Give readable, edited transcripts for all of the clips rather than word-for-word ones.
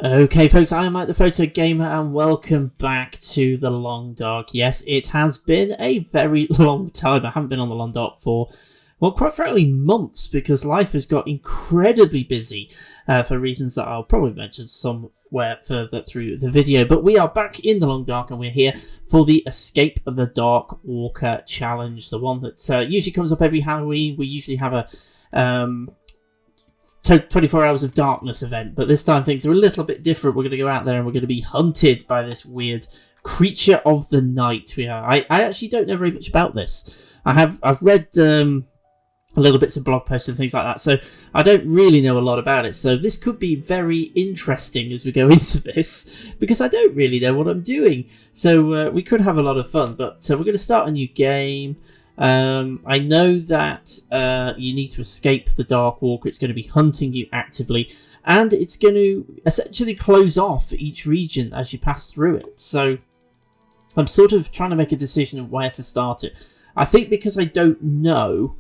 Okay folks, I am Mike the PhotoGamer and welcome back to the Long Dark. Yes, it has been a very long time. I haven't been on the Long Dark for, well, quite frankly, months, because life has got incredibly busy for reasons that I'll probably mention somewhere further through the video. But we are back in the Long Dark and we're here for the Escape of the Darkwalker challenge, the one that usually comes up every Halloween. We usually have a 24 Hours of Darkness event, but this time things are a little bit different. We're going to go out there and we're going to be hunted by this weird creature of the night. I actually don't know very much about this. I've read a little bits of blog posts and things like that, so I don't really know a lot about it. So this could be very interesting as we go into this, because I don't really know what I'm doing. So we could have a lot of fun, but we're going to start a new game. I know that you need to escape the Darkwalker. It's going to be hunting you actively, and it's going to essentially close off each region as you pass through it. So I'm sort of trying to make a decision of where to start it. I think because I don't know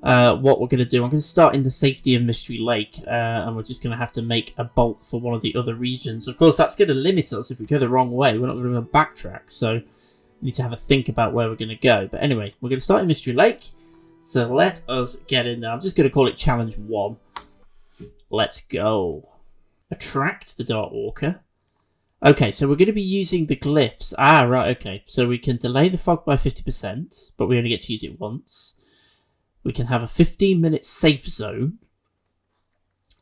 what we're going to do, I'm going to start in the safety of Mystery Lake, and we're just going to have to make a bolt for one of the other regions. Of course, that's going to limit us. If we go the wrong way, we're not going to backtrack, so need to have a think about where we're going to go. But anyway, we're going to start in Mystery Lake. So let us get in there. I'm just going to call it Challenge 1. Let's go. Attract the Darkwalker. Okay, so we're going to be using the glyphs. Ah, right, okay. So we can delay the fog by 50%, but we only get to use it once. We can have a 15-minute safe zone.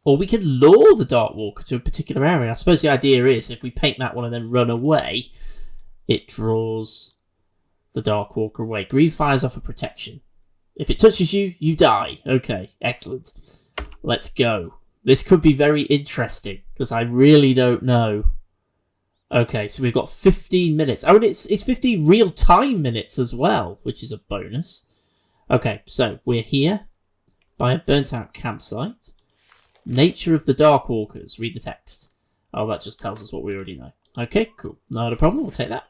Or we can lure the Darkwalker to a particular area. I suppose the idea is if we paint that one and then run away, it draws the Darkwalker away. Green fires off a protection. If it touches you, you die. Okay, excellent. Let's go. This could be very interesting, because I really don't know. Okay, so we've got 15 minutes. Oh, and it's 15 real-time minutes as well, which is a bonus. Okay, so we're here by a burnt-out campsite. Nature of the Darkwalkers. Read the text. Oh, that just tells us what we already know. Okay, cool. Not a problem. We'll take that.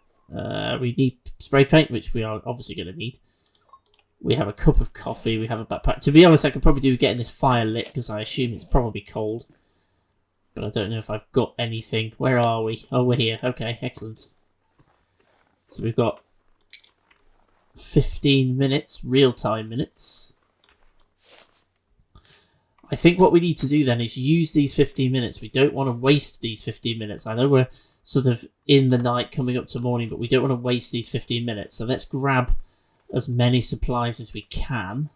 We need spray paint, which we are obviously going to need. We have a cup of coffee. We have a backpack. To be honest, I could probably do with getting this fire lit, because I assume it's probably cold. But I don't know if I've got anything. Where are we? Oh, we're here. Okay, excellent. So we've got 15 minutes, real-time minutes. I think what we need to do then is use these 15 minutes. We don't want to waste these 15 minutes. I know we're sort of in the night coming up to morning, but we don't want to waste these 15 minutes. So let's grab as many supplies as we can.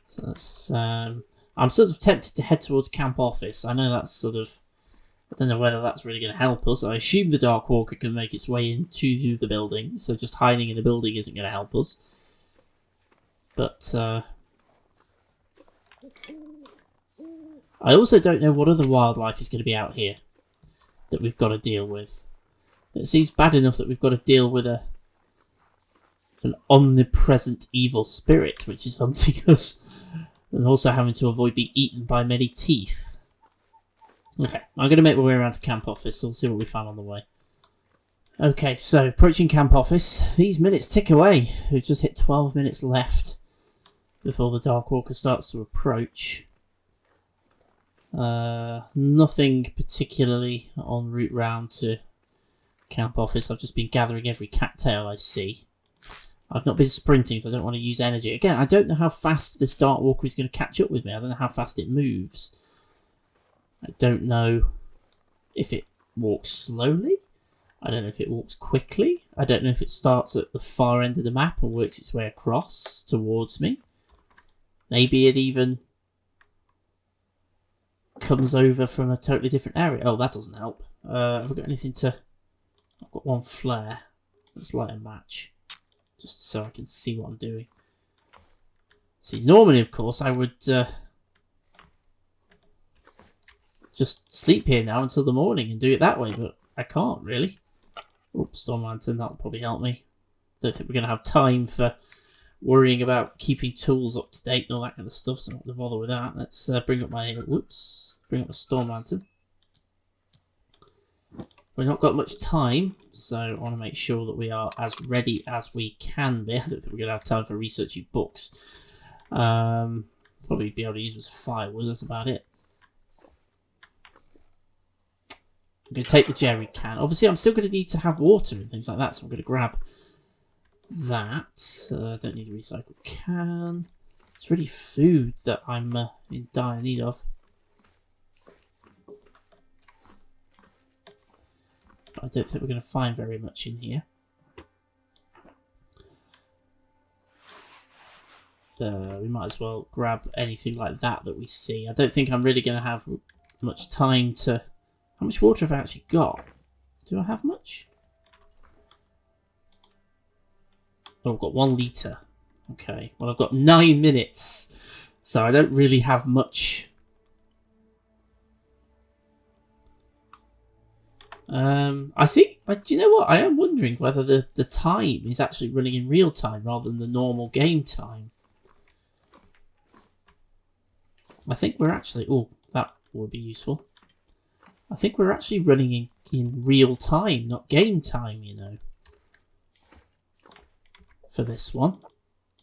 So that's, I'm sort of tempted to head towards Camp Office. I know that's sort of, I don't know whether that's really going to help us. I assume the Darkwalker can make its way into the building, so just hiding in the building isn't going to help us. But I also don't know what other wildlife is going to be out here that we've got to deal with. It seems bad enough that we've got to deal with an omnipresent evil spirit which is hunting us, and also having to avoid being eaten by many teeth. Okay, I'm going to make my way around to Camp Office, so we'll see what we find on the way. Okay, so approaching Camp Office. These minutes tick away. We've just hit 12 minutes left before the Darkwalker starts to approach. Nothing particularly en route round to Camp Office. I've just been gathering every cattail I see. I've not been sprinting, so I don't want to use energy. Again, I don't know how fast this Darkwalker is going to catch up with me. I don't know how fast it moves. I don't know if it walks slowly. I don't know if it walks quickly. I don't know if it starts at the far end of the map and works its way across towards me. Maybe it even comes over from a totally different area. Oh, that doesn't help. Have I got anything to... I've got one flare. Let's light a match, just so I can see what I'm doing. See, normally, of course, I would just sleep here now until the morning and do it that way, but I can't, really. Oops, Storm Lantern, that'll probably help me. Don't think we're going to have time for worrying about keeping tools up to date and all that kind of stuff, so I'm not going to bother with that. Let's bring up my Storm Lantern. We've not got much time, so I want to make sure that we are as ready as we can be. I don't think we're going to have time for researching books. probably be able to use them as firewood, that's about it. I'm going to take the jerry can. Obviously, I'm still going to need to have water and things like that, so I'm going to grab that. I don't need a recycled can. It's really food that I'm in dire need of. But I don't think we're going to find very much in here. We might as well grab anything like that we see. I don't think I'm really going to have much time to... How much water have I actually got? Do I have much? Oh, I've got 1 litre. Okay, well I've got 9 minutes. So I don't really have much. I think... do you know what? I am wondering whether the time is actually running in real time rather than the normal game time. I think we're actually... Oh, that would be useful. I think we're actually running in real time, not game time, you know. For this one.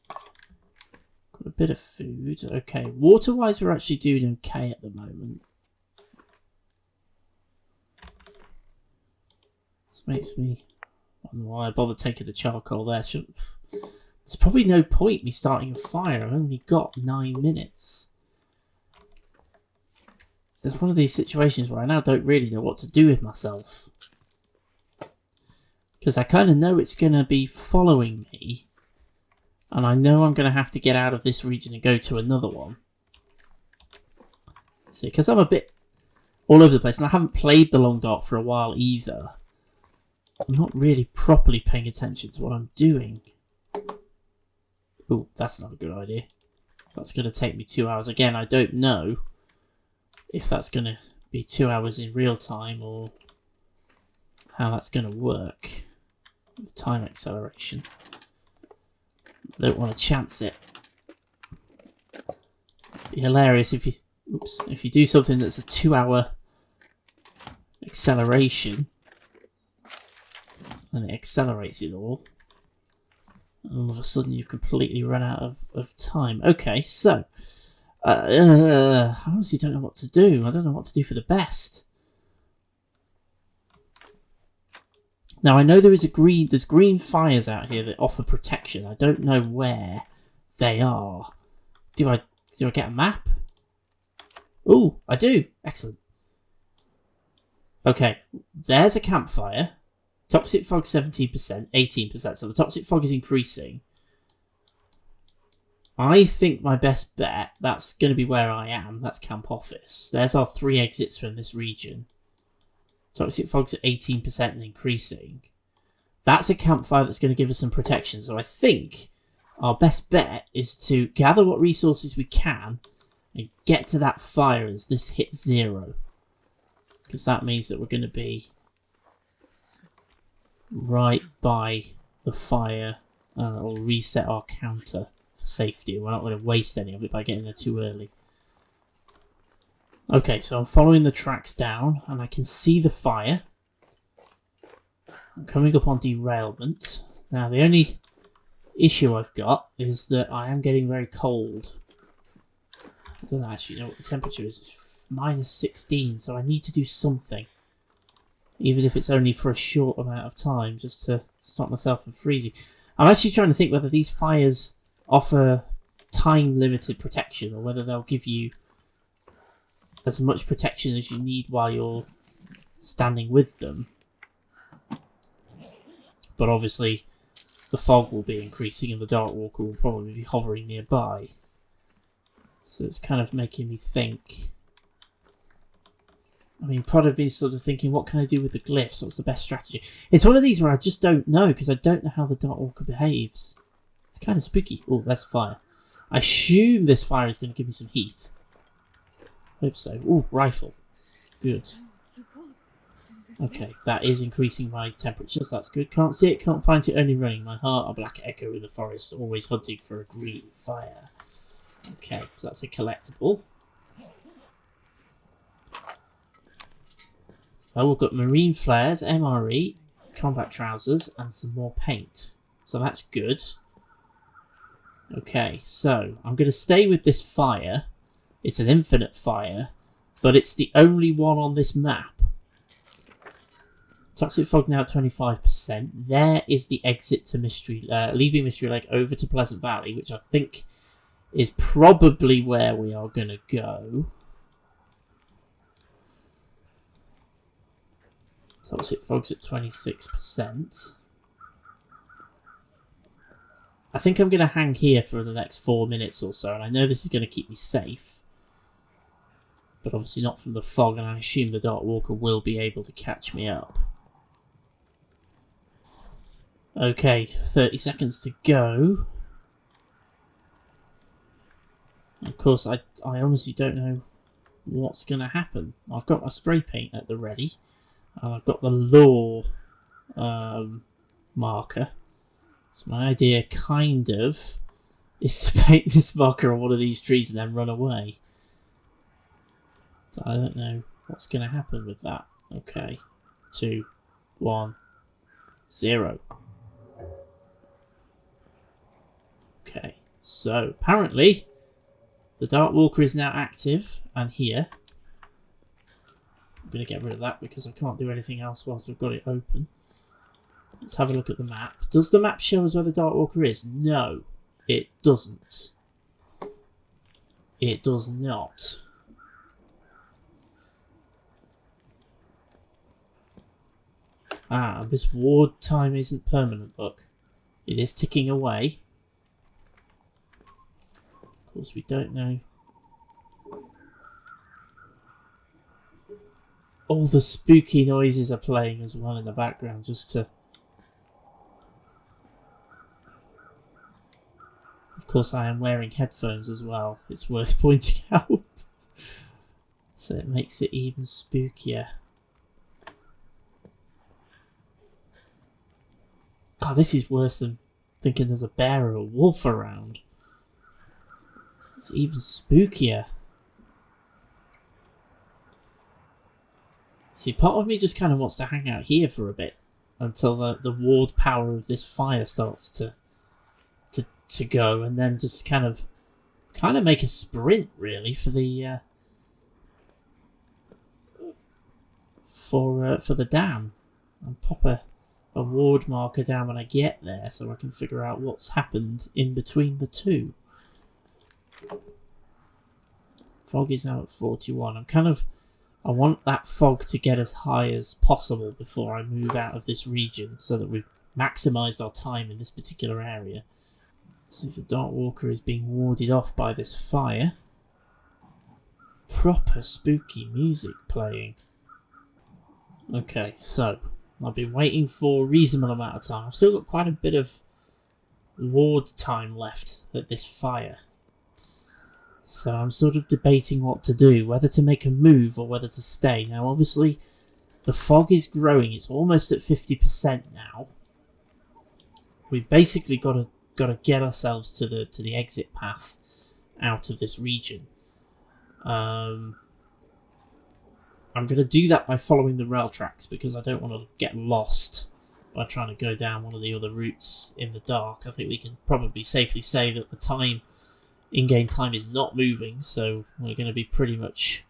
Got a bit of food. Okay, water-wise we're actually doing okay at the moment. This makes me... I don't know why I bothered taking the charcoal there. There's probably no point me starting a fire. I've only got 9 minutes. There's one of these situations where I now don't really know what to do with myself. Because I kind of know it's going to be following me. And I know I'm going to have to get out of this region and go to another one. See, because I'm a bit all over the place. And I haven't played the Long Dark for a while either. I'm not really properly paying attention to what I'm doing. Oh, that's not a good idea. That's going to take me 2 hours. Again, I don't know if that's going to be 2 hours in real time or how that's going to work with time acceleration. I don't want to chance it. It'd be hilarious if you do something that's a 2 hour acceleration and it accelerates it all. And all of a sudden you've completely run out of time. Okay, so I honestly don't know what to do. I don't know what to do for the best. Now I know there's green fires out here that offer protection. I don't know where they are. Do I get a map? Oh, I do. Excellent. Okay, there's a campfire. Toxic fog 17%, 18%. So the toxic fog is increasing. I think my best bet, that's going to be where I am. That's camp office. There's our 3 exits from this region. Toxic fog's at 18% and increasing. That's a campfire that's going to give us some protection. So I think our best bet is to gather what resources we can and get to that fire as this hits 0. Because that means that we're going to be right by the fire and it'll reset our counter for safety. We're not going to waste any of it by getting there too early. Okay, so I'm following the tracks down and I can see the fire. I'm coming up on derailment. Now the only issue I've got is that I am getting very cold. I don't actually know what the temperature is. It's minus 16, so I need to do something. Even if it's only for a short amount of time, just to stop myself from freezing. I'm actually trying to think whether these fires offer time-limited protection, or whether they'll give you as much protection as you need while you're standing with them. But obviously, the fog will be increasing and the Darkwalker will probably be hovering nearby. So it's kind of making me think... I mean, part of me is sort of thinking, what can I do with the glyphs? What's the best strategy? It's one of these where I just don't know, because I don't know how the Darkwalker behaves. It's kind of spooky. Oh, that's a fire. I assume this fire is going to give me some heat. Hope so. Oh, rifle. Good. Okay, that is increasing my temperatures. That's good. Can't see it, can't find it, only running. My heart, a black echo in the forest, always hunting for a green fire. Okay, so that's a collectible. Oh, we've got marine flares, MRE, combat trousers, and some more paint. So that's good. Okay, so I'm going to stay with this fire. It's an infinite fire, but it's the only one on this map. Toxic fog now at 25%. There is the exit to Mystery, leaving Mystery Lake over to Pleasant Valley, which I think is probably where we are going to go. Toxic fog's at 26%. I think I'm going to hang here for the next 4 minutes or so, and I know this is going to keep me safe. But obviously not from the fog, and I assume the Darkwalker will be able to catch me up. Okay, 30 seconds to go. Of course, I honestly don't know what's going to happen. I've got my spray paint at the ready. And I've got the lure marker. So my idea, kind of, is to paint this marker on one of these trees and then run away. But I don't know what's going to happen with that. Okay. 2, 1, 0. Okay. So, apparently, the Darkwalker is now active and here. I'm going to get rid of that because I can't do anything else whilst I've got it open. Let's have a look at the map. Does the map show us where the Darkwalker is? No, it doesn't. It does not. Ah, this ward time isn't permanent, look. It is ticking away. Of course, we don't know. All the spooky noises are playing as well in the background, just to... Of course, I am wearing headphones as well. It's worth pointing out. So it makes it even spookier. God, this is worse than thinking there's a bear or a wolf around. It's even spookier. See, part of me just kind of wants to hang out here for a bit until the ward power of this fire starts to go, and then just kind of make a sprint really for the for the dam, and pop a ward marker down when I get there so I can figure out what's happened in between the two. Fog is now at 41. I want that fog to get as high as possible before I move out of this region so that we've maximised our time in this particular area. So if the Darkwalker is being warded off by this fire. Proper spooky music playing. Okay, so I've been waiting for a reasonable amount of time. I've still got quite a bit of ward time left at this fire. So I'm sort of debating what to do, whether to make a move or whether to stay. Now obviously the fog is growing, it's almost at 50% now. We've basically got to get ourselves to the exit path out of this region. I'm going to do that by following the rail tracks because I don't want to get lost by trying to go down one of the other routes in the dark. I think we can probably safely say that the in-game time is not moving, so we're going to be pretty much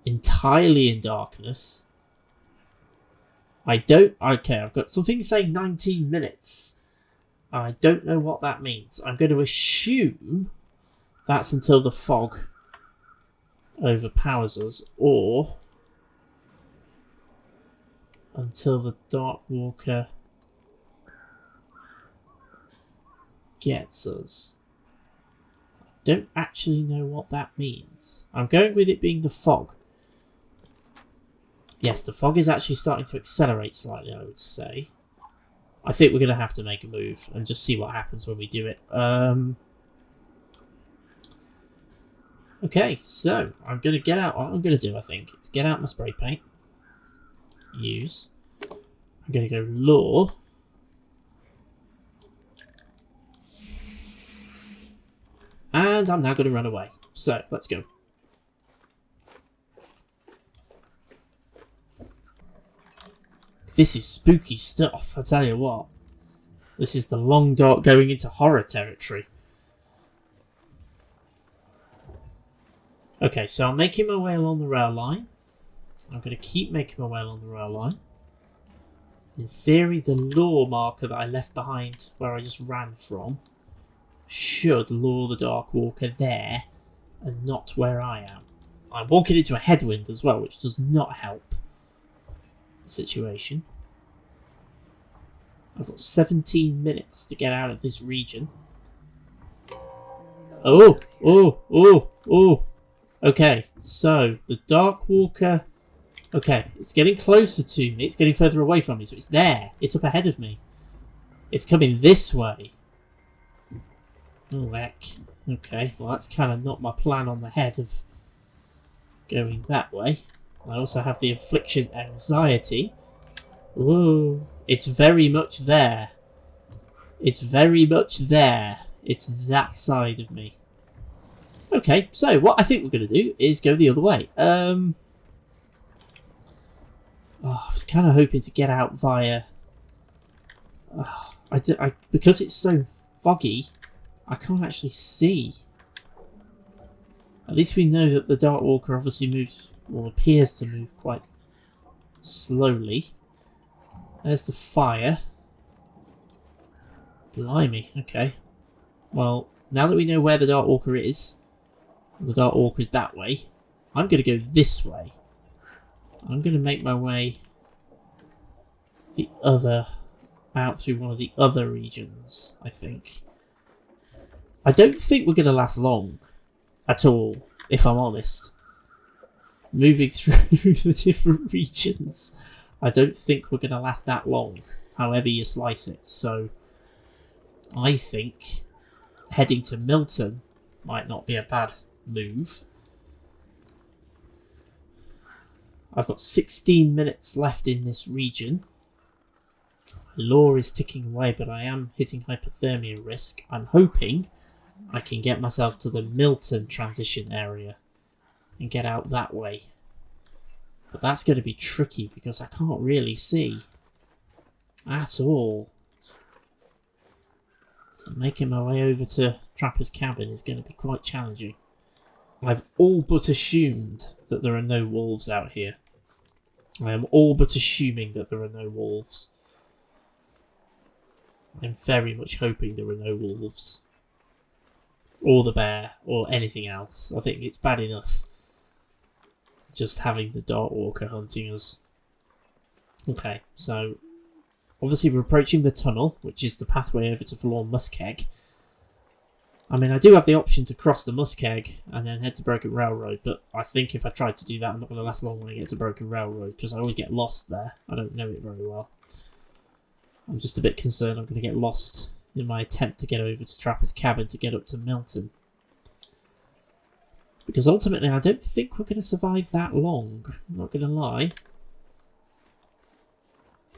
entirely in darkness. Okay, I've got something saying 19 minutes. I don't know what that means. I'm going to assume that's until the fog overpowers us, or until the Darkwalker gets us. I don't actually know what that means. I'm going with it being the fog. Yes, the fog is actually starting to accelerate slightly, I would say. I think we're going to have to make a move and just see what happens when we do it. Okay, so I'm going to get out. What I'm going to do, I think, is get out my spray paint. Use. I'm going to go lure. And I'm now going to run away. So, let's go. This is spooky stuff, I tell you what. This is the long dark going into horror territory. Okay, so I'm making my way along the rail line. I'm going to keep making my way along the rail line. In theory, the lure marker that I left behind where I just ran from should lure the Darkwalker there and not where I am. I'm walking into a headwind as well, which does not help the situation. I've got 17 minutes to get out of this region. Oh! Okay, so the Darkwalker... Okay, it's getting closer to me. It's getting further away from me, so it's there. It's up ahead of me. It's coming this way. Oh, heck. Okay, well that's kind of not my plan on the head of going that way. I also have the infliction anxiety. Whoa. It's very much there. It's very much there. It's that side of me. Okay, so what I think we're going to do is go the other way. I was kind of hoping to get out via... because it's so foggy, I can't actually see. At least we know that the Darkwalker obviously moves, or appears to move quite slowly. There's the fire. Blimey, okay. Well, now that we know where the Darkwalker is, the Darkwalker is that way, I'm going to go this way. I'm going to make my way out through one of the other regions, I think. I don't think we're going to last long at all, if I'm honest. Moving through the different regions, I don't think we're going to last that long, however you slice it. So I think heading to Milton might not be a bad move. I've got 16 minutes left in this region. My lure is ticking away, but I am hitting hypothermia risk. I'm hoping I can get myself to the Milton transition area and get out that way. But that's going to be tricky because I can't really see at all. So making my way over to Trapper's Cabin is going to be quite challenging. I've all but assumed that there are no wolves out here. I am all but assuming that there are no wolves. I'm very much hoping there are no wolves. Or the bear, or anything else. I think it's bad enough just having the Darkwalker hunting us. Okay, so obviously we're approaching the tunnel, which is the pathway over to Forlorn Muskeg. I mean, I do have the option to cross the Muskeg and then head to Broken Railroad, but I think if I tried to do that, I'm not going to last long when I get to Broken Railroad, because I always get lost there. I don't know it very well. I'm just a bit concerned I'm going to get lost in my attempt to get over to Trapper's Cabin to get up to Milton. Because ultimately, I don't think we're going to survive that long. I'm not going to lie.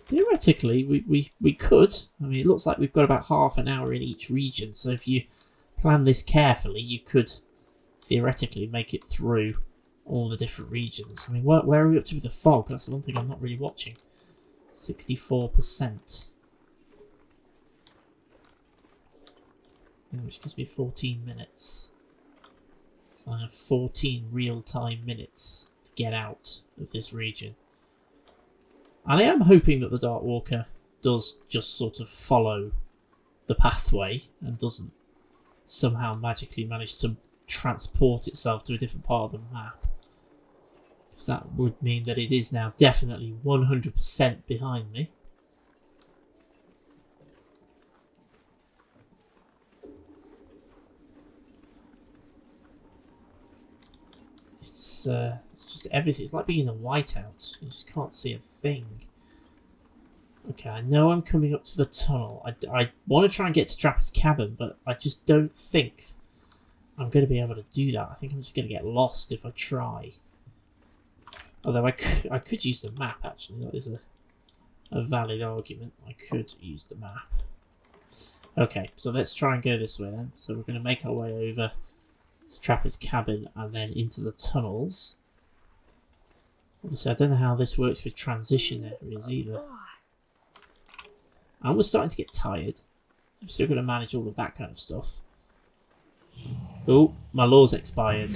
Theoretically, we could. I mean, it looks like we've got about half an hour in each region, so if you plan this carefully, you could theoretically make it through all the different regions. I mean, where are we up to with the fog? That's the one thing I'm not really watching. 64%. Which gives me 14 minutes. So I have 14 real-time minutes to get out of this region. And I am hoping that the Darkwalker does just sort of follow the pathway and doesn't somehow magically manage to transport itself to a different part of the map. Because that would mean that it is now definitely 100% behind me. It's just everything. It's like being in a whiteout. You just can't see a thing. Okay, I know I'm coming up to the tunnel. I want to try and get to Trapper's Cabin, but I just don't think I'm going to be able to do that. I think I'm just going to get lost if I try. Although I could use the map, actually. That is a valid argument. I could use the map. Okay, so let's try and go this way then. So we're going to make our way over to Trapper's Cabin and then into the tunnels. Obviously, I don't know how this works with transition areas either. And we're starting to get tired. I'm still going to manage all of that kind of stuff. Oh, my law's expired.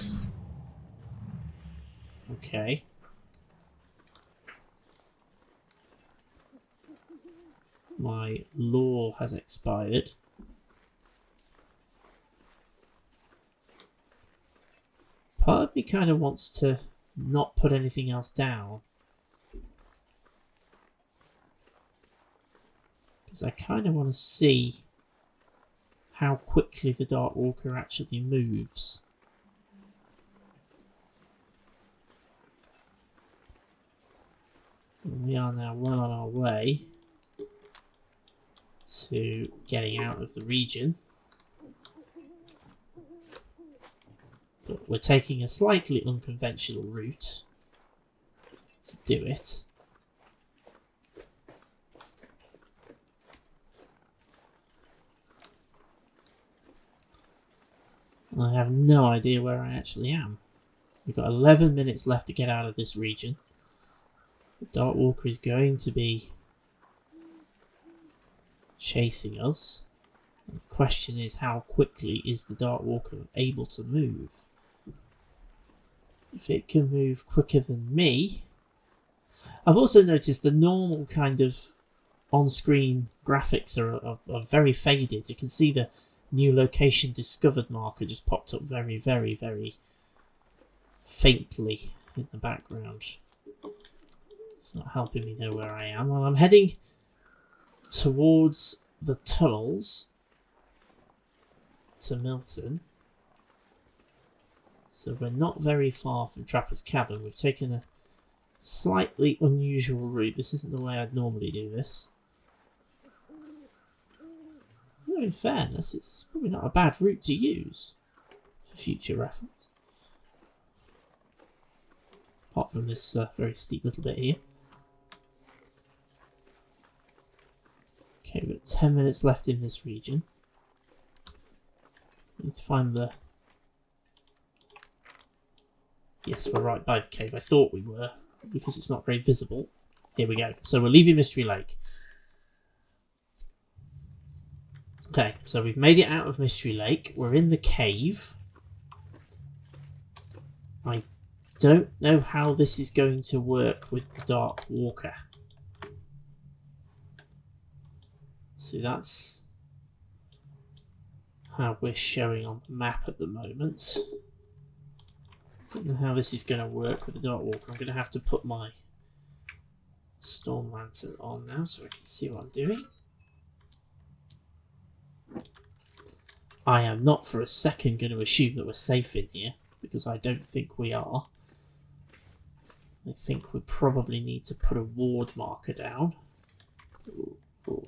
Okay. My law has expired. Part of me kind of wants to not put anything else down. Because I kind of want to see how quickly the Darkwalker actually moves. And we are now well on our way to getting out of the region. But we're taking a slightly unconventional route to do it. And I have no idea where I actually am. We've got 11 minutes left to get out of this region. The Darkwalker is going to be chasing us. And the question is, how quickly is the Darkwalker able to move? If it can move quicker than me... I've also noticed the normal kind of on-screen graphics are very faded. You can see the new location discovered marker just popped up very, very, very faintly in the background. It's not helping me know where I am. Well, I'm heading towards the tunnels to Milton. So we're not very far from Trapper's Cabin. We've taken a slightly unusual route. This isn't the way I'd normally do this. Well, in fairness, it's probably not a bad route to use for future reference. Apart from this very steep little bit here. Okay, we've got 10 minutes left in this region. We need to find the... Yes, we're right by the cave. I thought we were, because it's not very visible. Here we go. So we're leaving Mystery Lake. Okay, so we've made it out of Mystery Lake. We're in the cave. I don't know how this is going to work with the Darkwalker. See, that's how we're showing on the map at the moment. Don't know how this is going to work with the Darkwalker. I'm going to have to put my Storm Lantern on now so I can see what I'm doing. I am not for a second going to assume that we're safe in here, because I don't think we are. I think we probably need to put a ward marker down. Ooh, ooh.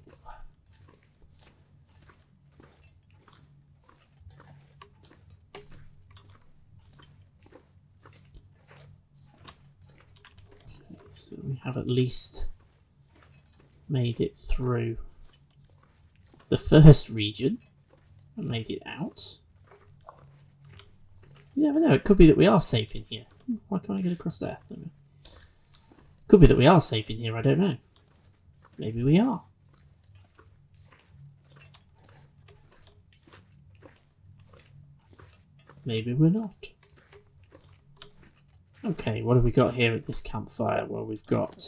Okay, so we have at least made it through the first region. And made it out. You never know, it could be that we are safe in here. Why can't I get across there? Could be that we are safe in here, I don't know. Maybe we are. Maybe we're not. Okay, what have we got here at this campfire? Well, we've got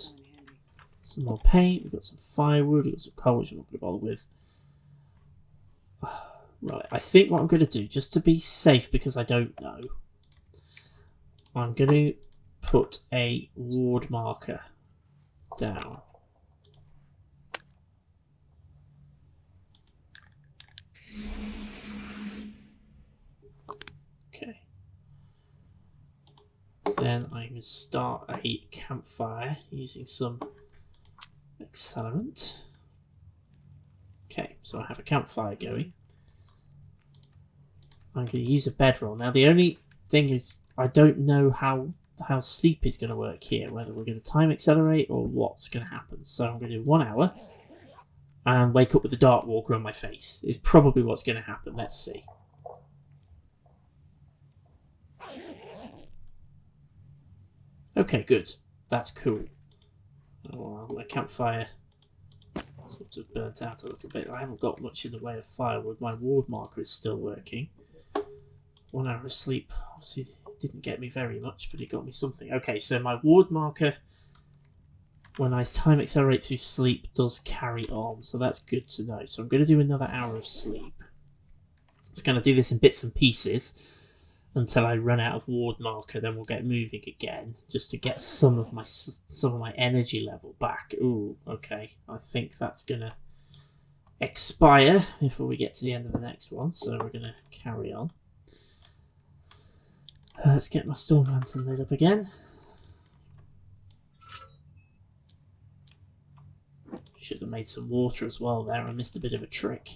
some more paint, we've got some firewood, we've got some coal, which I'm not going to bother with. Right, I think what I'm going to do, just to be safe, because I don't know, I'm going to put a ward marker down. Okay. Then I'm going to start a campfire using some accelerant. Okay, so I have a campfire going. I'm going to use a bedroll. Now the only thing is I don't know how sleep is going to work here, whether we're going to time accelerate or what's going to happen. So I'm going to do 1 hour and wake up with the Darkwalker on my face. Is probably what's going to happen. Let's see. Okay, good. That's cool. Oh, well, my campfire just burnt out a little bit. I haven't got much in the way of firewood. My ward marker is still working. 1 hour of sleep obviously didn't get me very much, but it got me something. Okay, so my ward marker, when I time accelerate through sleep, does carry on, so that's good to know. So I'm going to do another hour of sleep. I'm just going to do this in bits and pieces until I run out of ward marker, then we'll get moving again, just to get some of my energy level back. Ooh, okay. I think that's going to expire before we get to the end of the next one, so we're going to carry on. Let's get my storm lantern lit up again. Should have made some water as well there. I missed a bit of a trick.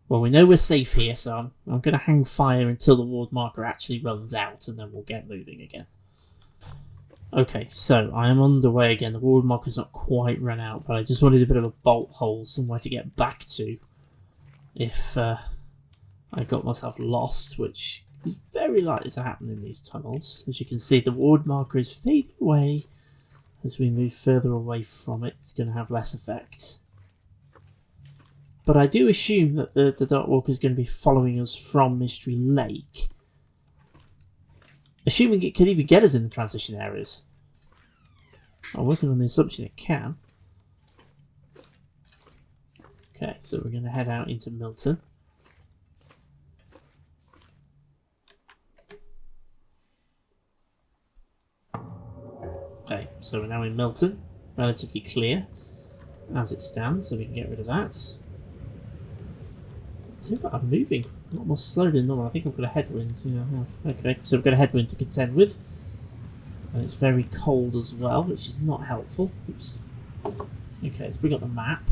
Well, we know we're safe here, so I'm going to hang fire until the ward marker actually runs out, and then we'll get moving again. Okay, so I am underway again. The ward marker's not quite run out, but I just wanted a bit of a bolt hole, somewhere to get back to if I got myself lost, which is very likely to happen in these tunnels. As you can see, the ward marker is fading away. As we move further away from it, it's going to have less effect. But I do assume that the Darkwalker is going to be following us from Mystery Lake. Assuming it can even get us in the transition areas. I'm working on the assumption it can. Okay, so we're going to head out into Milton. Okay, so we're now in Milton. Relatively clear as it stands, so we can get rid of that. So I'm moving a lot more slowly than normal. I think I've got a headwind. Yeah, okay, so we've got a headwind to contend with. And it's very cold as well, which is not helpful. Oops. Okay, let's bring up the map.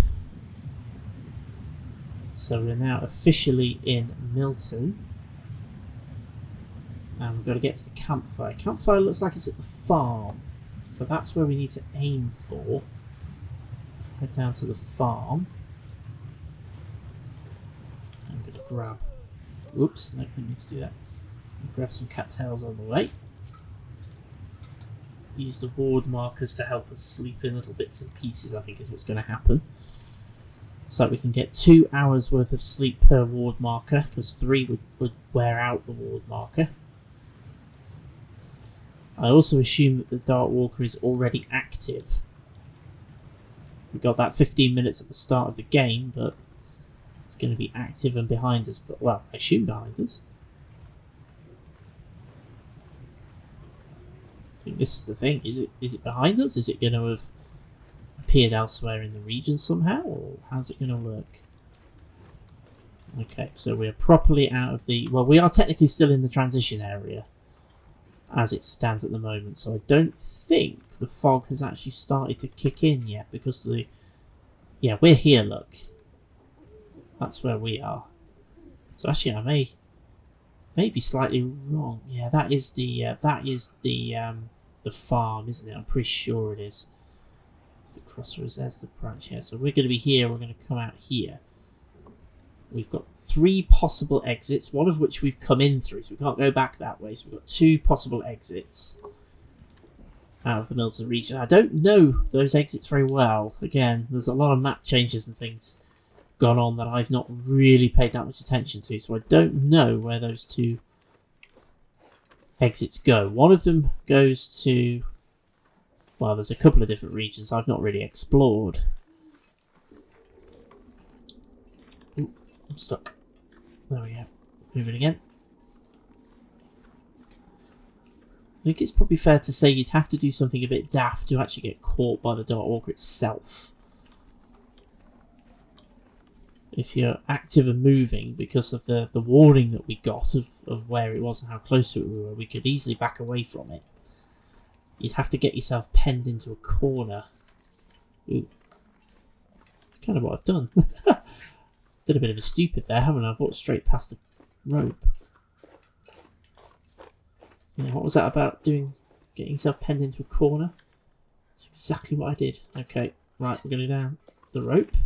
So we're now officially in Milton. And we've got to get to the campfire. Campfire looks like it's at the farm. So that's where we need to aim for. Head down to the farm. I'm going to grab... Oops, no, we need to do that. Grab some cattails on the way. Use the ward markers to help us sleep in little bits and pieces, I think is what's going to happen. So we can get 2 hours worth of sleep per ward marker, because 3 would wear out the ward marker. I also assume that the Darkwalker is already active. We got that 15 minutes at the start of the game, but it's going to be active and behind us. But well, I assume behind us. I think this is the thing. Is it behind us? Is it going to have appeared elsewhere in the region somehow, or how's it going to work? Okay, so we're properly out of the... Well, we are technically still in the transition area as it stands at the moment, so I don't think the fog has actually started to kick in yet, because the... Yeah, we're here, look. That's where we are. So actually I may be slightly wrong. Yeah, that is the farm, isn't it? I'm pretty sure it is. It's the crossroads, there's the branch here. So we're going to be here, we're going to come out here. We've got 3 possible exits, one of which we've come in through, so we can't go back that way. So we've got 2 possible exits out of the Milton region. I don't know those exits very well. Again, there's a lot of map changes and things gone on that I've not really paid that much attention to, so I don't know where those 2 exits go. One of them goes to... Well, there's a couple of different regions I've not really explored. I'm stuck. There we go. Moving again. I think it's probably fair to say you'd have to do something a bit daft to actually get caught by the Darkwalker itself. If you're active and moving, because of the warning that we got of where it was and how close to it we were, we could easily back away from it. You'd have to get yourself penned into a corner. Ooh. That's kind of what I've done. Did a bit of a stupid there, haven't I? I've walked straight past the rope. Yeah, what was that about doing? Getting yourself penned into a corner? That's exactly what I did. Okay, right, we're going to go down the rope.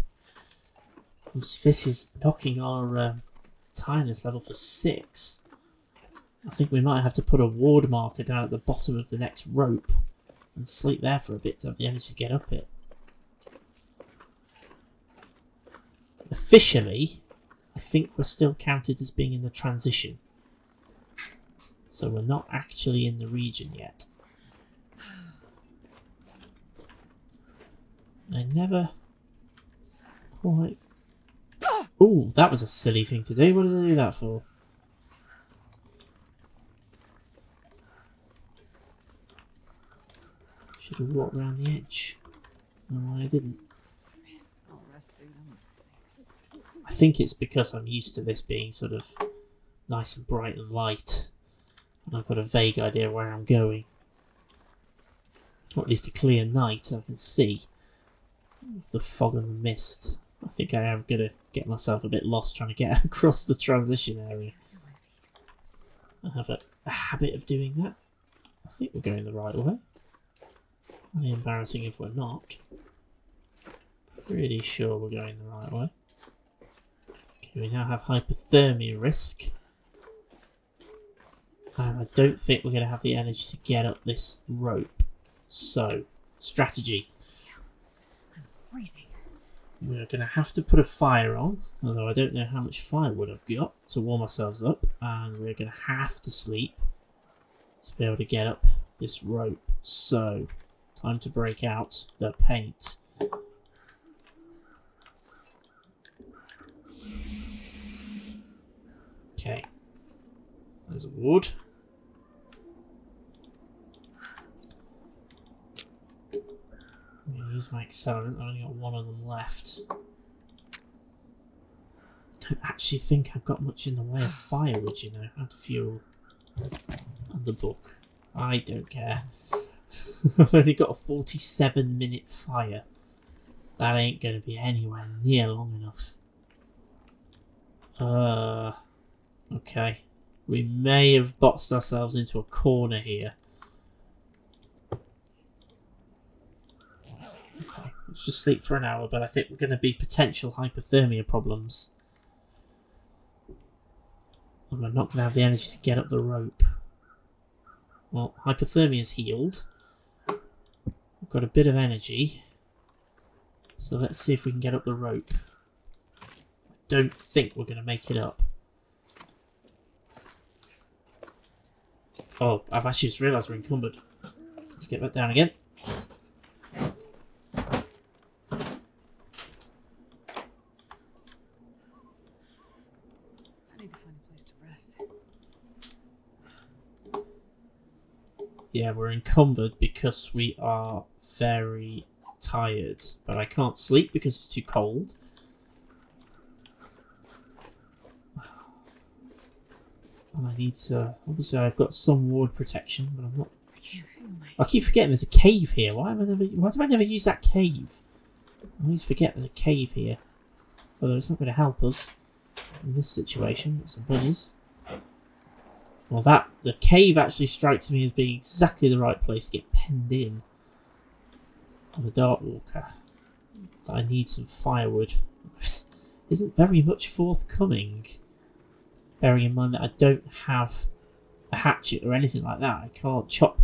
Obviously, this is knocking our tiredness level for 6. I think we might have to put a ward marker down at the bottom of the next rope and sleep there for a bit to have the energy to get up it. officially, I think we're still counted as being in the transition. So we're not actually in the region yet. I never quite... Ooh, that was a silly thing to do. What did I do that for? Should have walked around the edge. No, I didn't. I think it's because I'm used to this being sort of nice and bright and light. And I've got a vague idea where I'm going. Or at least a clear night, I can see the fog and the mist. I think I am going to get myself a bit lost trying to get across the transition area. I have a habit of doing that. I think we're going the right way. Only embarrassing if we're not. Pretty sure we're going the right way. Okay, we now have hypothermia risk. And I don't think we're going to have the energy to get up this rope. So, strategy. I'm freezing. We're going to have to put a fire on, although I don't know how much firewood I've got to warm ourselves up. And we're going to have to sleep to be able to get up this rope. So, time to break out the paint. Okay. There's a wood. I'm going to use my accelerant. I've only got one of them left. I don't actually think I've got much in the way of firewood, you know. Add fuel. And the book. I don't care. I've only got a 47-minute fire. That ain't going to be anywhere near long enough. Okay. We may have boxed ourselves into a corner here. Okay, let's just sleep for an hour, but I think we're going to be potential hypothermia problems. And we're not going to have the energy to get up the rope. Well, hypothermia's healed. We've got a bit of energy. So let's see if we can get up the rope. I don't think we're going to make it up. Oh, I've actually just realised we're encumbered. Let's get back down again. I need to find a place to rest. Yeah, we're encumbered because we are very tired. But I can't sleep because it's too cold. And I need to... Obviously, I've got some ward protection, but I'm not... I keep forgetting there's a cave here. Why do I never use that cave? I always forget there's a cave here. Although it's not going to help us in this situation. Got some bunnies. Well, the cave actually strikes me as being exactly the right place to get penned in on the Darkwalker. But I need some firewood. Isn't very much forthcoming. Bearing in mind that I don't have a hatchet or anything like that. I can't chop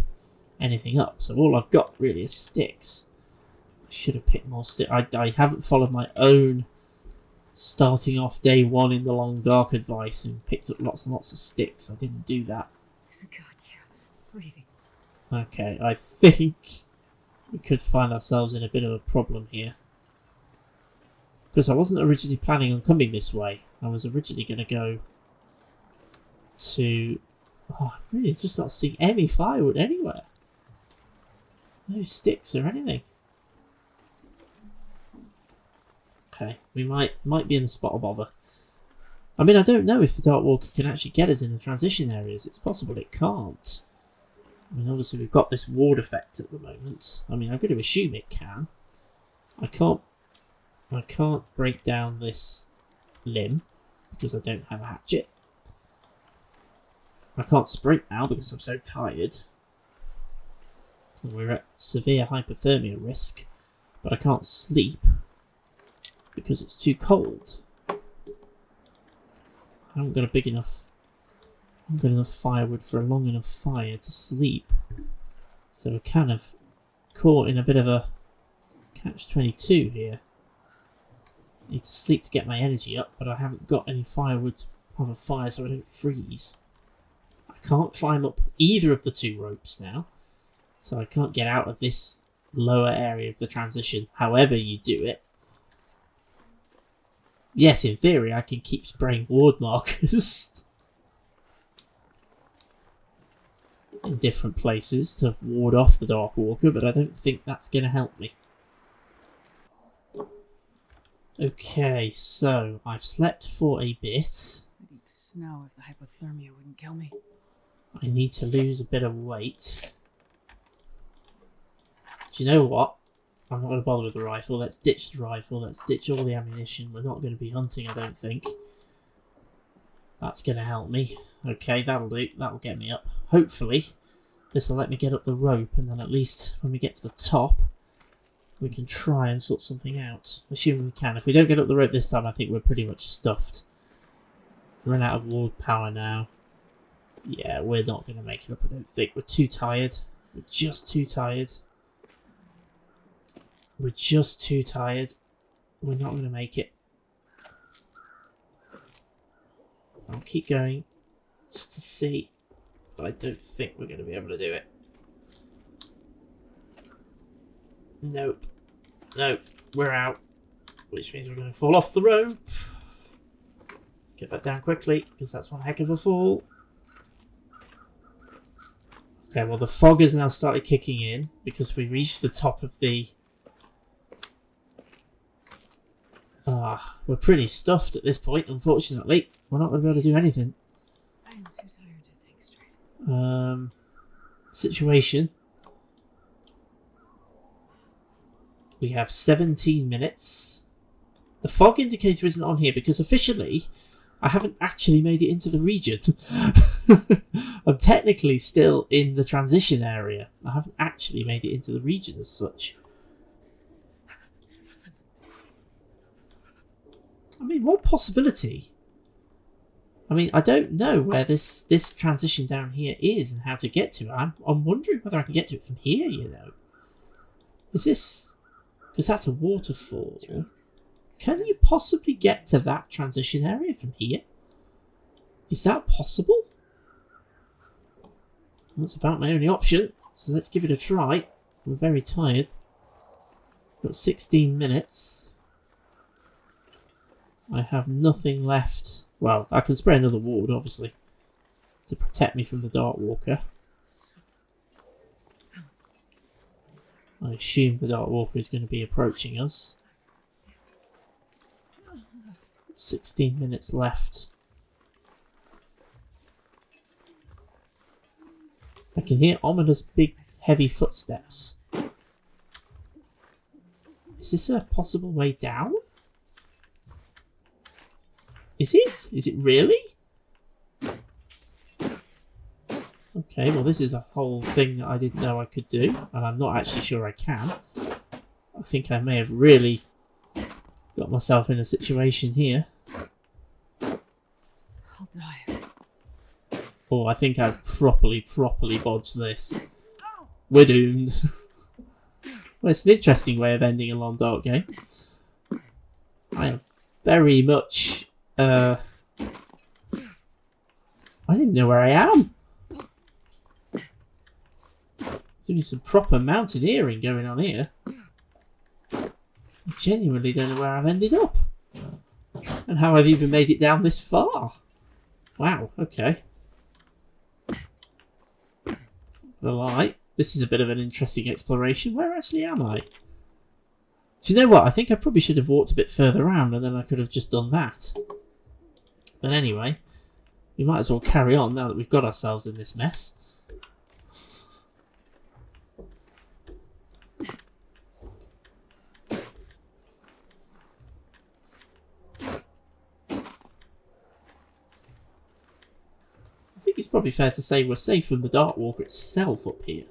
anything up. So all I've got really is sticks. I should have picked more sticks. I haven't followed my own starting off day one in the long dark advice and picked up lots and lots of sticks. I didn't do that. God, yeah, freezing. Okay, I think we could find ourselves in a bit of a problem here. Because I wasn't originally planning on coming this way. I was originally going to go to... Oh, I'm really just not seeing any firewood anywhere. No sticks or anything. Okay, we might be in the spot of bother. I mean, I don't know if the Darkwalker can actually get us in the transition areas. It's possible it can't. I mean, obviously we've got this ward effect at the moment. I mean, I'm going to assume it can. I can't break down this limb because I don't have a hatchet. I can't sprint now because I'm so tired. And we're at severe hypothermia risk. But I can't sleep because it's too cold. I haven't got enough firewood for a long enough fire to sleep. So we're kind of caught in a bit of a catch-22 here. need to sleep to get my energy up, but I haven't got any firewood to have a fire so I don't freeze. I can't climb up either of the two ropes now, so I can't get out of this lower area of the transition, however you do it. Yes, in theory, I can keep spraying ward markers in different places to ward off the Darkwalker, but I don't think that's going to help me. Okay, so I've slept for a bit. I'd eat snow if the hypothermia wouldn't kill me. I need to lose a bit of weight. Do you know what? I'm not going to bother with the rifle. Let's ditch the rifle. Let's ditch all the ammunition. We're not going to be hunting, I don't think. That's going to help me. Okay, that'll do. That'll get me up. Hopefully, this will let me get up the rope, and then at least when we get to the top, we can try and sort something out. Assuming we can. If we don't get up the rope this time, I think we're pretty much stuffed. We're run out of ward power now. Yeah, we're not going to make it up, I don't think. We're too tired. We're just too tired. We're just too tired. We're not going to make it. I'll keep going just to see, but I don't think we're going to be able to do it. Nope. Nope. We're out. Which means we're going to fall off the rope. Let's get back down quickly, because that's one heck of a fall. Okay, well the fog has now started kicking in, because we reached the top of the... we're pretty stuffed at this point, unfortunately. We're not going to be able to do anything. I am too tired to think straight. Situation. We have 17 minutes. The fog indicator isn't on here because officially I haven't actually made it into the region. I'm technically still in the transition area. I haven't actually made it into the region as such. I mean, what possibility? I mean, I don't know where this transition down here is and how to get to it. I'm wondering whether I can get to it from here, you know. Is this... because that's a waterfall. Can you possibly get to that transition area from here? Is that possible? That's about my only option, so let's give it a try. We're very tired. Got 16 minutes. I have nothing left. Well, I can spray another ward, obviously, to protect me from the Darkwalker. I assume the Darkwalker is going to be approaching us. 16 minutes left. I can hear ominous big heavy footsteps. Is this a possible way down? Is it? Is it really? Okay, well this is a whole thing that I didn't know I could do, and I'm not actually sure I can. I think I may have really got myself in a situation here. I'll die. Oh, I think I've properly bodged this. We're doomed. Well, it's an interesting way of ending a long dark game. I am very much... I don't even know where I am. There's some proper mountaineering going on here. I genuinely don't know where I've ended up. And how I've even made it down this far. Wow, okay. Not lie. This is a bit of an interesting exploration. Where actually am I? Do you know what? I think I probably should have walked a bit further around and then I could have just done that. But anyway, we might as well carry on now that we've got ourselves in this mess. I think it's probably fair to say we're safe from the Darkwalker itself up here.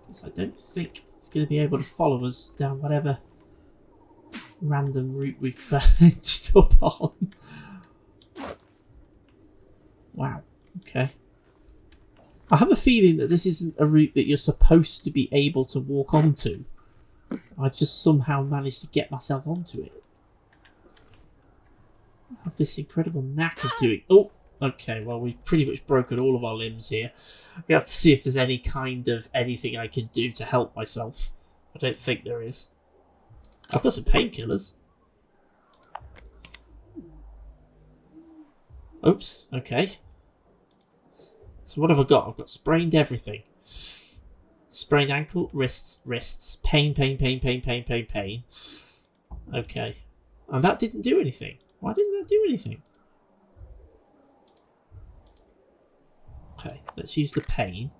Because I don't think it's going to be able to follow us down whatever random route we've ended up on. Wow, okay. I have a feeling that this isn't a route that you're supposed to be able to walk onto. I've just somehow managed to get myself onto it. I have this incredible knack of doing... Oh, okay, well, we've pretty much broken all of our limbs here. We have to see if there's any kind of anything I can do to help myself. I don't think there is. I've got some painkillers. Oops, okay. So what have I got? I've got sprained everything. Sprained ankle, wrists, pain. Okay. And that didn't do anything. Why didn't that do anything? Okay, let's use the pain.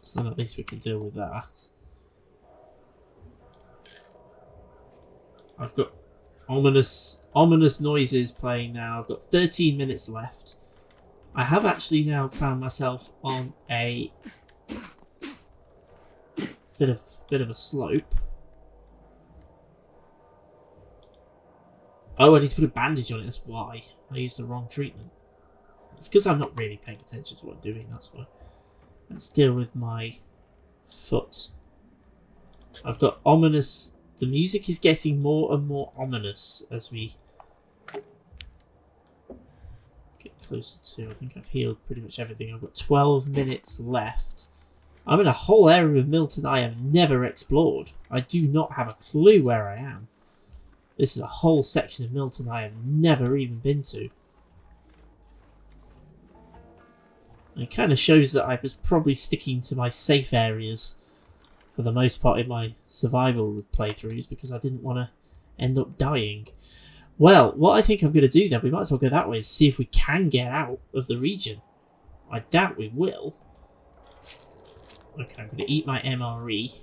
So then at least we can deal with that. I've got ominous noises playing now. I've got 13 minutes left. I have actually now found myself on a bit of a slope. Oh, I need to put a bandage on it, that's why. I used the wrong treatment. It's because I'm not really paying attention to what I'm doing, that's why. Let's deal with my foot. I've got ominous... The music is getting more and more ominous as we get closer to... I think I've healed pretty much everything. I've got 12 minutes left. I'm in a whole area of Milton I have never explored. I do not have a clue where I am. This is a whole section of Milton I have never even been to. And it kind of shows that I was probably sticking to my safe areas for the most part in my survival playthroughs because I didn't want to end up dying. Well, what I think I'm going to do then, we might as well go that way and see if we can get out of the region. I doubt we will. Okay, I'm going to eat my MRE.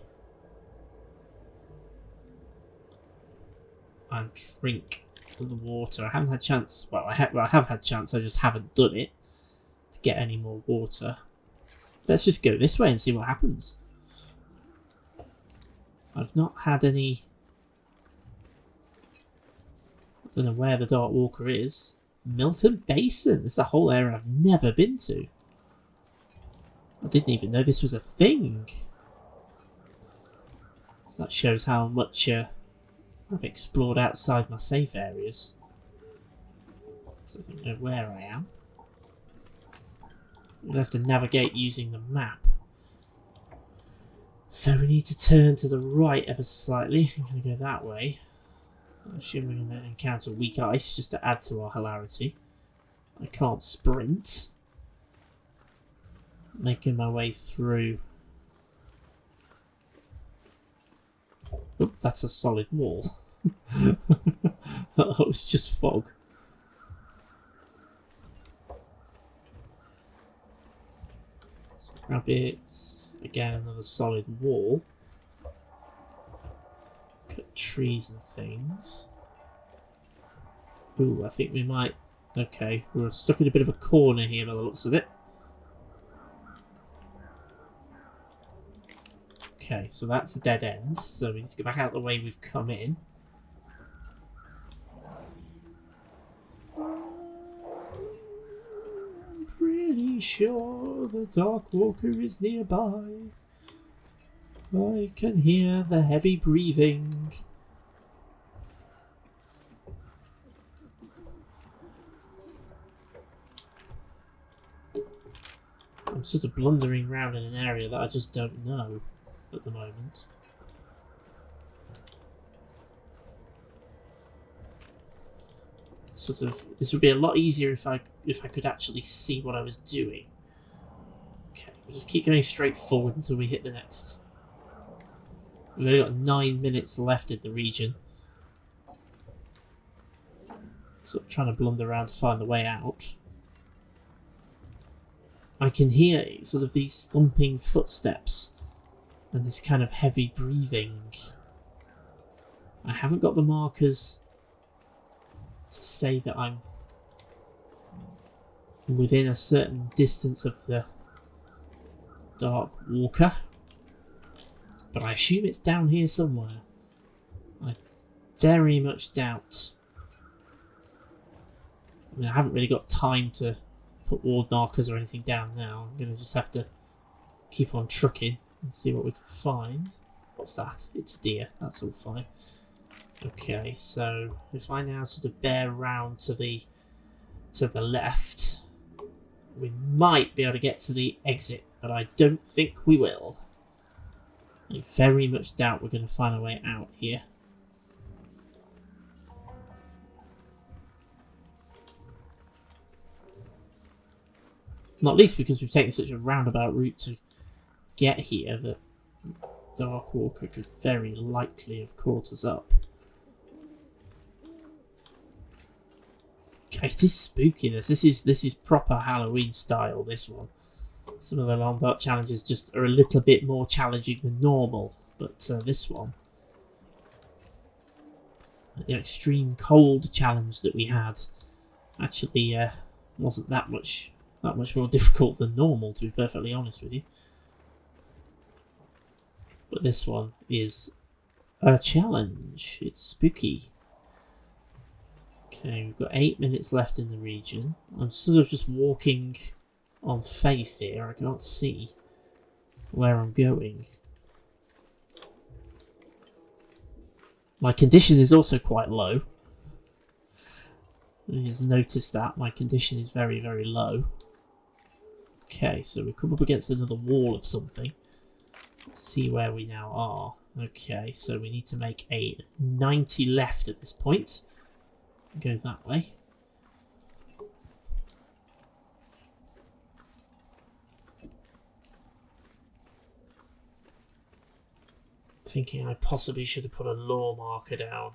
And drink the water. I haven't had chance. Well, I have had chance. I just haven't done it to get any more water. Let's just go this way and see what happens. I've not had any. I don't know where the Darkwalker is. Milton Basin. This is a whole area I've never been to. I didn't even know this was a thing. So that shows how much I've explored outside my safe areas. So I don't know where I am. We'll have to navigate using the map. So we need to turn to the right ever so slightly. I'm going to go that way. I assume we're going to encounter weak ice just to add to our hilarity. I can't sprint. Making my way through. Oop, that's a solid wall. That was just fog. So grab it. Again, another solid wall. Cut trees and things. Ooh, I think we might... Okay, we're stuck in a bit of a corner here by the looks of it. Okay, so that's a dead end. So we need to go back out the way we've come in. I'm pretty sure the Darkwalker is nearby. I can hear the heavy breathing. I'm sort of blundering around in an area that I just don't know at the moment. Sort of, this would be a lot easier if I could actually see what I was doing. Okay, we'll just keep going straight forward until we hit the next. We've only got 9 minutes left in the region. Sort of trying to blunder around to find the way out. I can hear sort of these thumping footsteps and this kind of heavy breathing. I haven't got the markers to say that I'm within a certain distance of the Darkwalker, but I assume it's down here somewhere. I very much doubt. I mean, I haven't really got time to put ward markers or anything down now. I'm going to just have to keep on trucking and see what we can find. What's that? It's a deer. That's all fine. Okay, so if I now sort of bear round to the left, we might be able to get to the exit, but I don't think we will. I very much doubt we're going to find a way out here. Not least because we've taken such a roundabout route to get here that Darkwalker could very likely have caught us up. Okay, it is spookiness. This is proper Halloween style, this one. Some of the Long Dark challenges just are a little bit more challenging than normal, but this one, the extreme cold challenge that we had, actually wasn't that much more difficult than normal, to be perfectly honest with you. But this one is a challenge. It's spooky. Okay, we've got 8 minutes left in the region. I'm sort of just walking on faith here. I can't see where I'm going. My condition is also quite low. You just noticed that my condition is very, very low. Okay, so we come up against another wall of something. Let's see where we now are. Okay, so we need to make a 90 left at this point. Go that way. Thinking I possibly should have put a law marker down.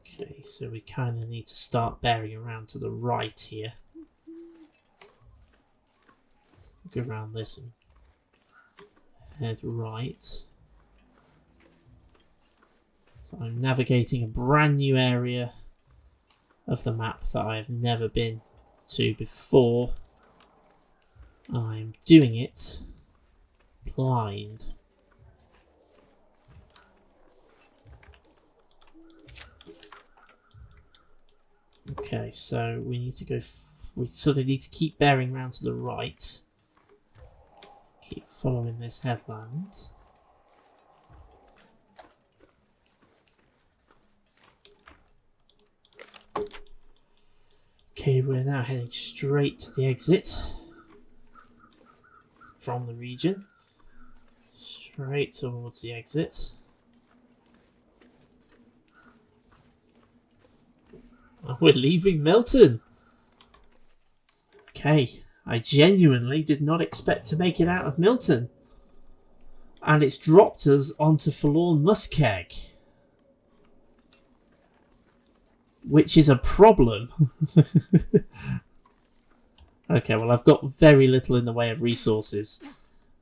Okay, so we kind of need to start bearing around to the right here. Go around this and head right. So I'm navigating a brand new area of the map that I have never been to before. I'm doing it blind. Okay, so we need to go. We sort of need to keep bearing round to the right. Keep following this headland. Okay, we're now heading straight to the exit from the region. Straight towards the exit. Oh, we're leaving Milton! Okay, I genuinely did not expect to make it out of Milton. And it's dropped us onto Forlorn Muskeg. Which is a problem. Okay, well I've got very little in the way of resources.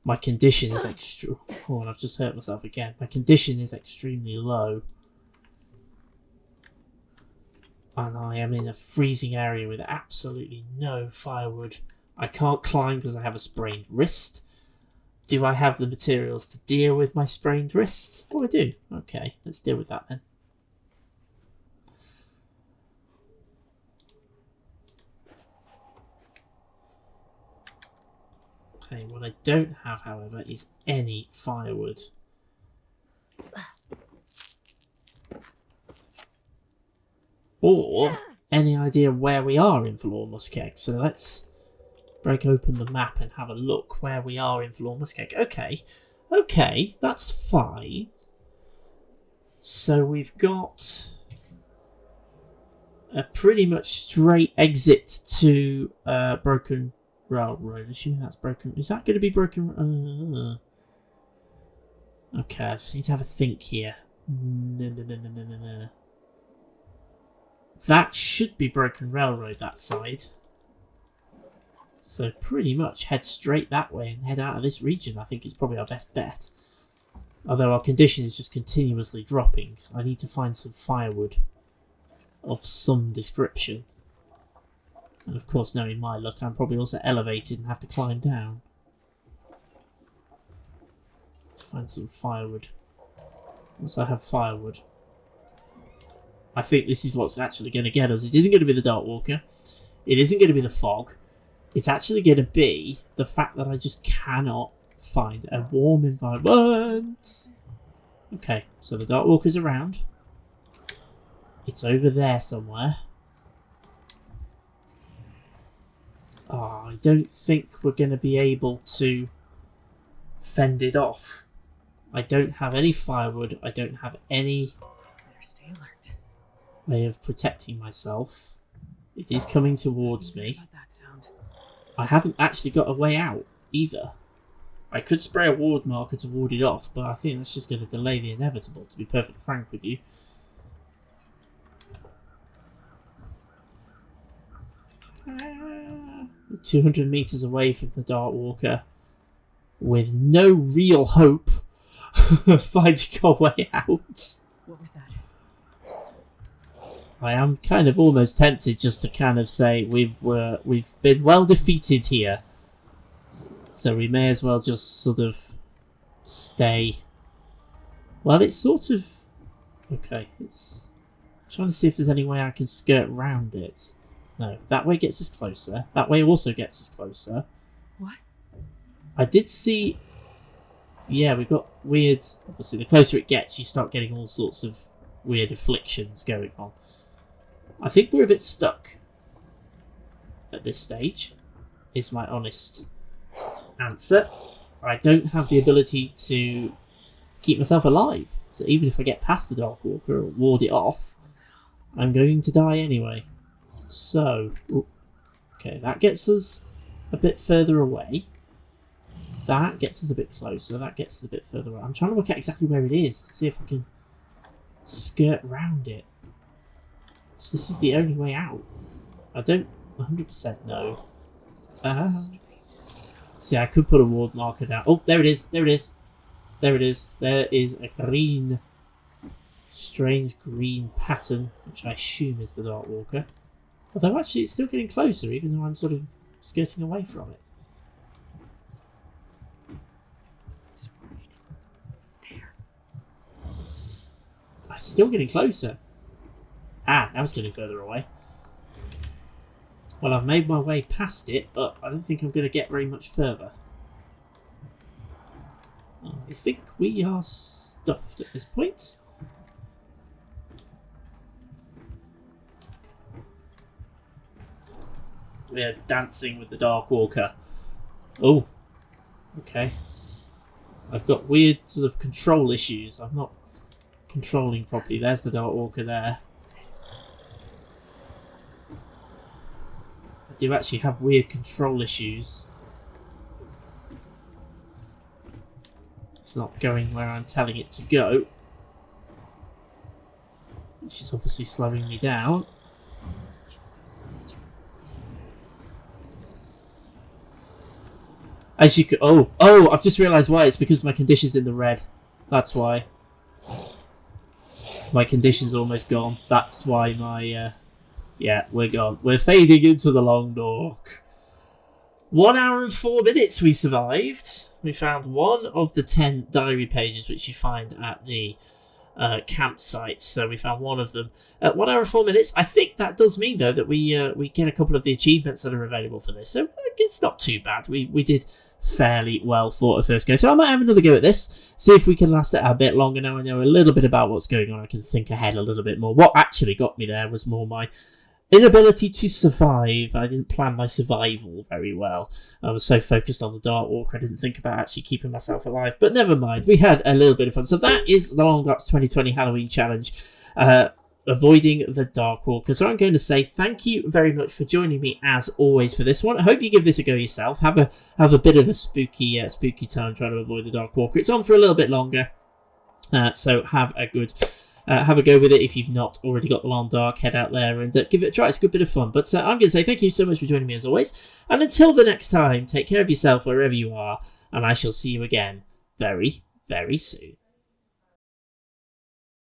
My condition is Oh, and I've just hurt myself again. My condition is extremely low. And I am in a freezing area with absolutely no firewood. I can't climb because I have a sprained wrist. Do I have the materials to deal with my sprained wrist? Oh, I do. Okay, let's deal with that then. Okay, what I don't have, however, is any firewood. Or any idea where we are in Forlorn Muskeg. So let's break open the map and have a look where we are in Forlorn Muskeg. Okay, that's fine. So we've got a pretty much straight exit to Broken Railroad. Assuming that's broken. Is that going to be Broken? Okay, I just need to have a think here. No. That should be Broken Railroad, that side. So pretty much head straight that way and head out of this region. I think it's probably our best bet. Although our condition is just continuously dropping, so I need to find some firewood of some description. And of course, knowing my luck, I'm probably also elevated and have to climb down. To find some firewood. Once I have firewood, I think this is what's actually going to get us. It isn't going to be the Darkwalker. It isn't going to be the fog. It's actually going to be the fact that I just cannot find a warm environment. Okay, so the Darkwalker's around. It's over there somewhere. Oh, I don't think we're going to be able to fend it off. I don't have any firewood. I don't have any Better stay alert. way of protecting myself. It is coming towards me. What about that sound? I haven't actually got a way out either. I could spray a ward marker to ward it off, but I think that's just going to delay the inevitable, to be perfectly frank with you. We're 200 meters away from the Darkwalker, with no real hope of finding our way out. What was that? I am kind of almost tempted just to kind of say we've been well defeated here, so we may as well just sort of stay. Well, it's sort of okay. It's trying to see if there's any way I can skirt round it. No, that way gets us closer. That way also gets us closer. What? I did see. Yeah, we've got weird. Obviously, the closer it gets, you start getting all sorts of weird afflictions going on. I think we're a bit stuck at this stage, is my honest answer. I don't have the ability to keep myself alive. So even if I get past the Darkwalker or ward it off, I'm going to die anyway. So, okay, that gets us a bit further away. That gets us a bit closer. That gets us a bit further away. I'm trying to work out exactly where it is to see if I can skirt round it. So this is the only way out. I don't 100% know. See, I could put a ward marker down. Oh, there it is. There it is. There it is. There is a green, strange green pattern, which I assume is the Darkwalker. Although actually it's still getting closer, even though I'm sort of skirting away from it. It's right there. I'm still getting closer. Ah, now it's getting further away. Well, I've made my way past it, but I don't think I'm going to get very much further. I think we are stuffed at this point. We're dancing with the Darkwalker. Oh, okay. I've got weird sort of control issues. I'm not controlling properly. There's the Darkwalker there. I do actually have weird control issues. It's not going where I'm telling it to go, which is obviously slowing me down. As you could, oh, I've just realised why. It's because my condition's in the red. That's why. My condition's almost gone. That's why my, yeah, we're gone. We're fading into the long dark. 1 hour and 4 minutes we survived. We found one of the 10 diary pages which you find at the campsite. So we found one of them. 1 hour and 4 minutes. I think that does mean, though, that we get a couple of the achievements that are available for this. So it's not too bad. We did fairly well for a first go. So I might have another go at this. See if we can last it a bit longer. Now I know a little bit about what's going on. I can think ahead a little bit more. What actually got me there was more my inability to survive. I didn't plan my survival very well. I was so focused on the Darkwalker, I didn't think about actually keeping myself alive. But never mind, we had a little bit of fun. So that is the Long Dark's 2020 Halloween Challenge, avoiding the Darkwalker. So I'm going to say thank you very much for joining me as always for this one. I hope you give this a go yourself. Have a bit of a spooky time trying to avoid the Darkwalker. It's on for a little bit longer, so have a go with it. If you've not already got the Long Dark, head out there and give it a try. It's a good bit of fun. But I'm going to say thank you so much for joining me as always. And until the next time, take care of yourself wherever you are. And I shall see you again very, very soon.